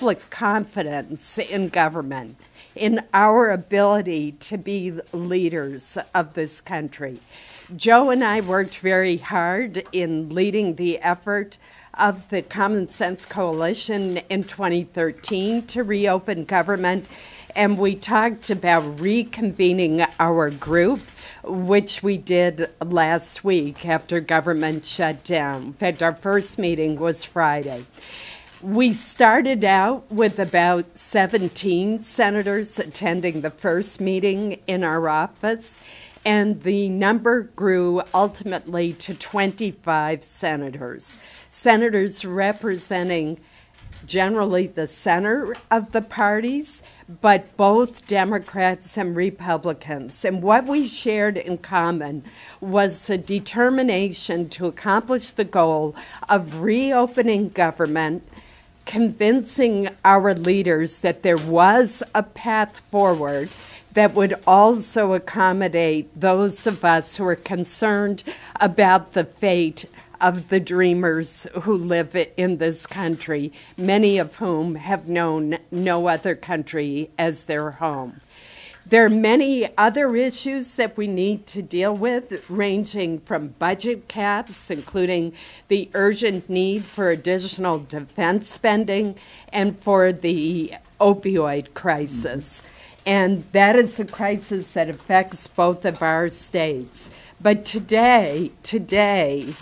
public confidence in government, in our ability to be leaders of this country. Joe and I worked very hard in leading the effort of the Common Sense Coalition in 2013 to reopen government, and we talked about reconvening our group, which we did last week after government shut down. In fact, our first meeting was Friday. We started out with about 17 senators attending the first meeting in our office, and the number grew ultimately to 25 senators. Senators representing generally the center of the parties, but both Democrats and Republicans. And what we shared in common was a determination to accomplish the goal of reopening government, convincing our leaders that there was a path forward that would also accommodate those of us who are concerned about the fate of the dreamers who live in this country, many of whom have known no other country as their home. There are many other issues that we need to deal with, ranging from budget caps, including the urgent need for additional defense spending, and for the opioid crisis. And that is a crisis that affects both of our states. But today,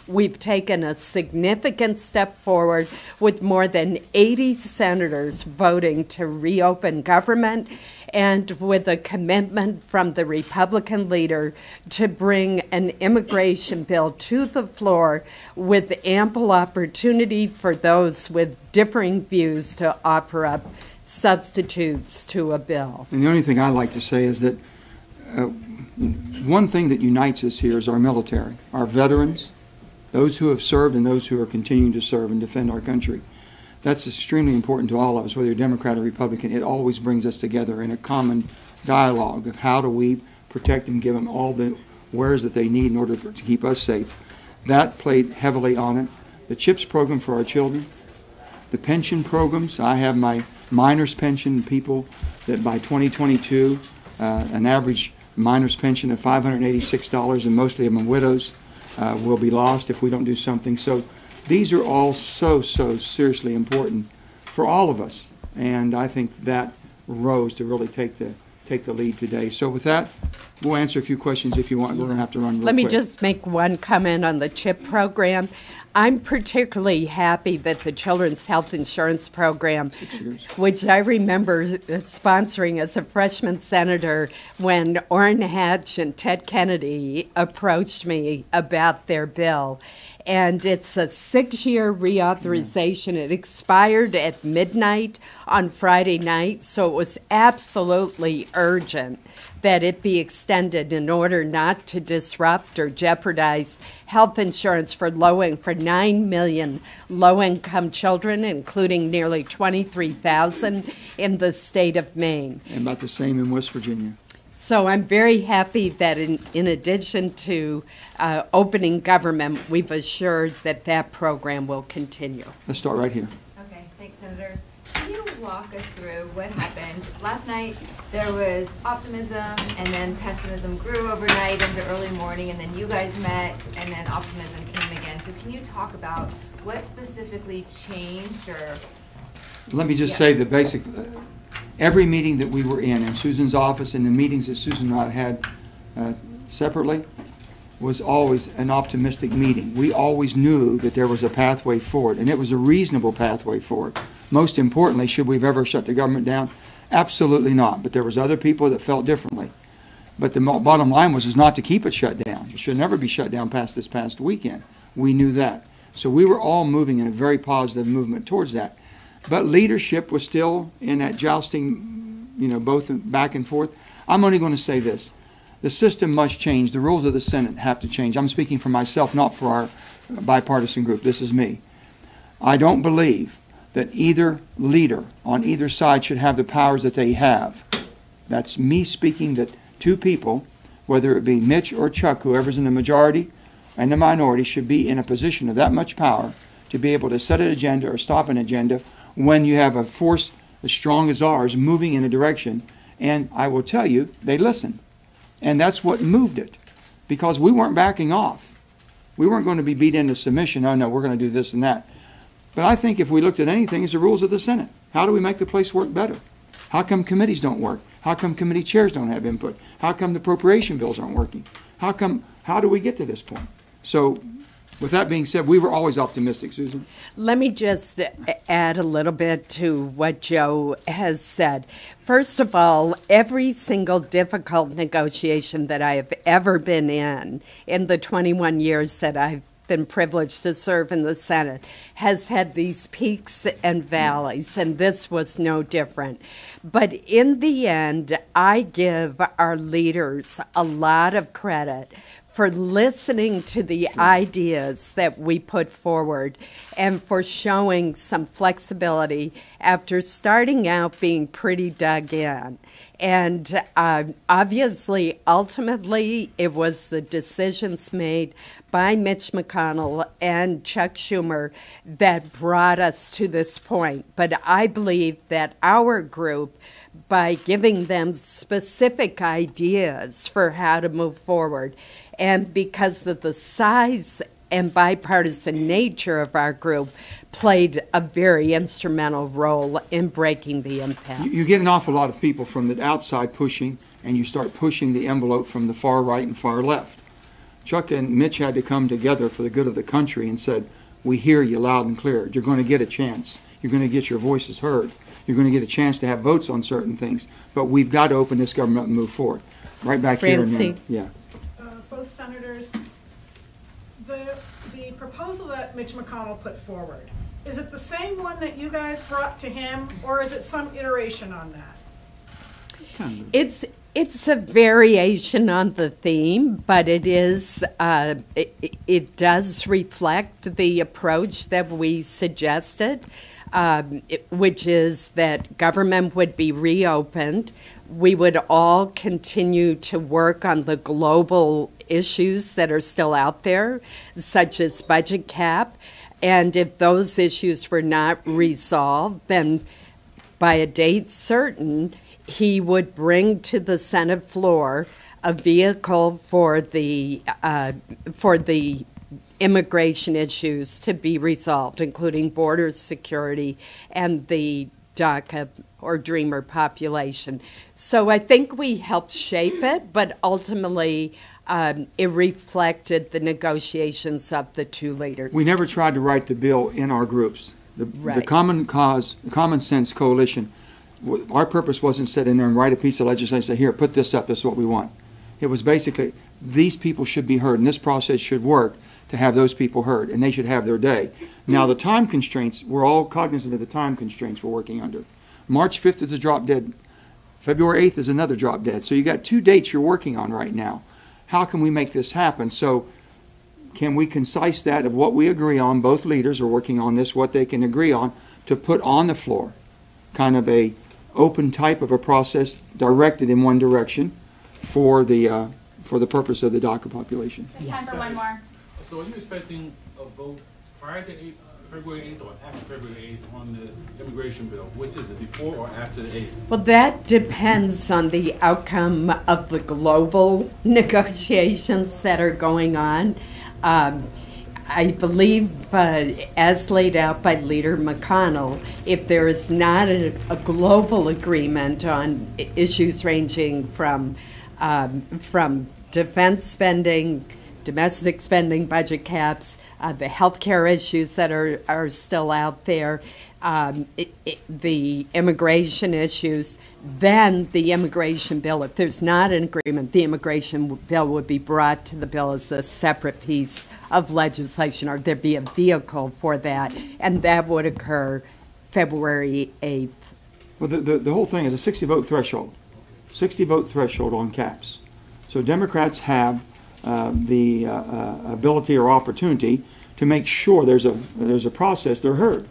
we've taken a significant step forward with more than 80 senators voting to reopen government, and with a commitment from the Republican leader to bring an immigration bill to the floor with ample opportunity for those with differing views to offer up substitutes to a bill. And the only thing I like to say is that one thing that unites us here is our military, our veterans, those who have served and those who are continuing to serve and defend our country. That's extremely important to all of us, whether you're Democrat or Republican. It always brings us together in a common dialogue of how do we protect them, give them all the wares that they need in order to keep us safe. That played heavily on it. The CHIPS program for our children, the pension programs. I have my minor's pension, people that by 2022, an average minor's pension of $586, and mostly of them widows, will be lost if we don't do something. So these are all so seriously important for all of us, and I think that rose to really take the lead today. So with that, we'll answer a few questions if you want. We're going to have to run real quick. Let me just make one comment on the CHIP program. I'm particularly happy that the Children's Health Insurance Program, which I remember sponsoring as a freshman senator when Orrin Hatch and Ted Kennedy approached me about their bill. And it's a 6-year reauthorization. It expired at midnight on Friday night, so it was absolutely urgent that it be extended in order not to disrupt or jeopardize health insurance for 9 million low-income children, including nearly 23,000 in the state of Maine. And about the same in West Virginia. So I'm very happy that in addition to opening government, we've assured that that program will continue. Let's start right here. Okay, thanks, Senators. Can you walk us through what happened? Last night there was optimism, and then pessimism grew overnight into early morning, and then you guys met, and then optimism came again. So can you talk about what specifically changed? Or let me just say the basic. Every meeting that we were in Susan's office, and the meetings that Susan and I had separately, was always an optimistic meeting. We always knew that there was a pathway forward, and it was a reasonable pathway forward. Most importantly, should we have ever shut the government down? Absolutely not. But there was other people that felt differently. But the bottom line was not to keep it shut down. It should never be shut down past this past weekend. We knew that. So we were all moving in a very positive movement towards that. But leadership was still in that jousting, both back and forth. I'm only going to say this. The system must change. The rules of the Senate have to change. I'm speaking for myself, not for our bipartisan group. This is me. I don't believe that either leader on either side should have the powers that they have. That's me speaking, that two people, whether it be Mitch or Chuck, whoever's in the majority and the minority, should be in a position of that much power to be able to set an agenda or stop an agenda when you have a force as strong as ours moving in a direction. And I will tell you, they listened. And that's what moved it, because we weren't backing off. We weren't going to be beat into submission. Oh, no, we're going to do this and that. But I think if we looked at anything, it's the rules of the Senate. How do we make the place work better? How come committees don't work? How come committee chairs don't have input? How come the appropriation bills aren't working? How do we get to this point? So, with that being said, we were always optimistic, Susan. Let me just add a little bit to what Joe has said. First of all, every single difficult negotiation that I have ever been in the 21 years that I've been privileged to serve in the Senate, has had these peaks and valleys, and this was no different. But in the end, I give our leaders a lot of credit for listening to the ideas that we put forward and for showing some flexibility after starting out being pretty dug in. And obviously, ultimately, it was the decisions made by Mitch McConnell and Chuck Schumer that brought us to this point. But I believe that our group, by giving them specific ideas for how to move forward, and because of the size and bipartisan nature of our group, played a very instrumental role in breaking the impasse. You get an awful lot of people from the outside pushing, and you start pushing the envelope from the far right and far left. Chuck and Mitch had to come together for the good of the country and said, we hear you loud and clear. You're going to get a chance. You're going to get your voices heard. You're going to get a chance to have votes on certain things. But we've got to open this government and move forward. Right back here. Yeah. Both senators, the proposal that Mitch McConnell put forward, is it the same one that you guys brought to him, or is it some iteration on that? It's a variation on the theme, but it is it does reflect the approach that we suggested, which is that government would be reopened. We would all continue to work on the global issues that are still out there, such as budget cap. And if those issues were not resolved, then by a date certain, he would bring to the Senate floor a vehicle for the immigration issues to be resolved, including border security and the DACA or Dreamer population. So I think we helped shape it, but ultimately it reflected the negotiations of the two leaders. We never tried to write the bill in our groups. The common cause, the common sense coalition, our purpose wasn't sit in there and write a piece of legislation and say, here, put this up, this is what we want. It was basically, these people should be heard, and this process should work to have those people heard, and they should have their day. Now, the time constraints, we're all cognizant of the time constraints we're working under. March 5th is a drop dead. February 8th is another drop dead. So you got 2 dates you're working on right now. How can we make this happen? So can we concise that of what we agree on? Both leaders are working on this, what they can agree on, to put on the floor, kind of a open type of a process directed in one direction for the purpose of the DACA population. Time for one more. So are you expecting a vote prior to February 8th or after February 8th on the immigration bill? Which is it, before or after the 8th? Well, that depends on the outcome of the global negotiations that are going on. I believe, as laid out by Leader McConnell, if there is not a global agreement on issues ranging from defense spending, domestic spending, budget caps, the healthcare issues that are still out there, the immigration issues, then the immigration bill, if there's not an agreement, the immigration bill would be brought to the bill as a separate piece of legislation, or there'd be a vehicle for that, and that would occur February 8th. Well, the whole thing is a 60-vote threshold. 60-vote threshold on caps. So Democrats have the ability or opportunity to make sure there's a process they're heard.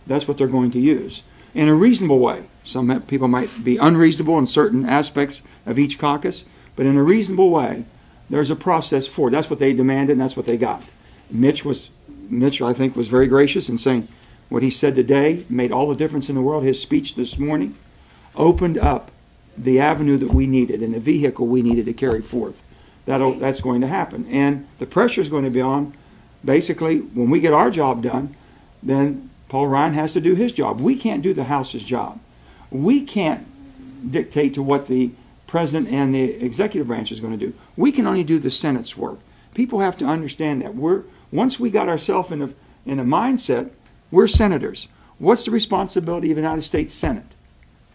That's what they're going to use in a reasonable way. Some people might be unreasonable in certain aspects of each caucus, but in a reasonable way, there's a process for it. That's what they demanded, and that's what they got. Mitch, I think, was very gracious in saying, What he said today made all the difference in the world. His speech this morning opened up the avenue that we needed and the vehicle we needed to carry forth. That's going to happen. And the pressure is going to be on, basically, when we get our job done, then Paul Ryan has to do his job. We can't do the House's job. We can't dictate to what the President and the executive branch is going to do. We can only do the Senate's work. People have to understand that once we got ourselves in a mindset, we're senators. What's the responsibility of the United States Senate?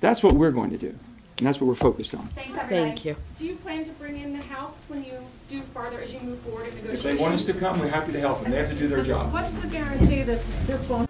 That's what we're going to do, and that's what we're focused on. Thanks, everybody. Thank you. Do you plan to bring in the House when you do farther as you move forward in If negotiations? they want us to come, we're happy to help them. They have to do their job. What's the guarantee that this won't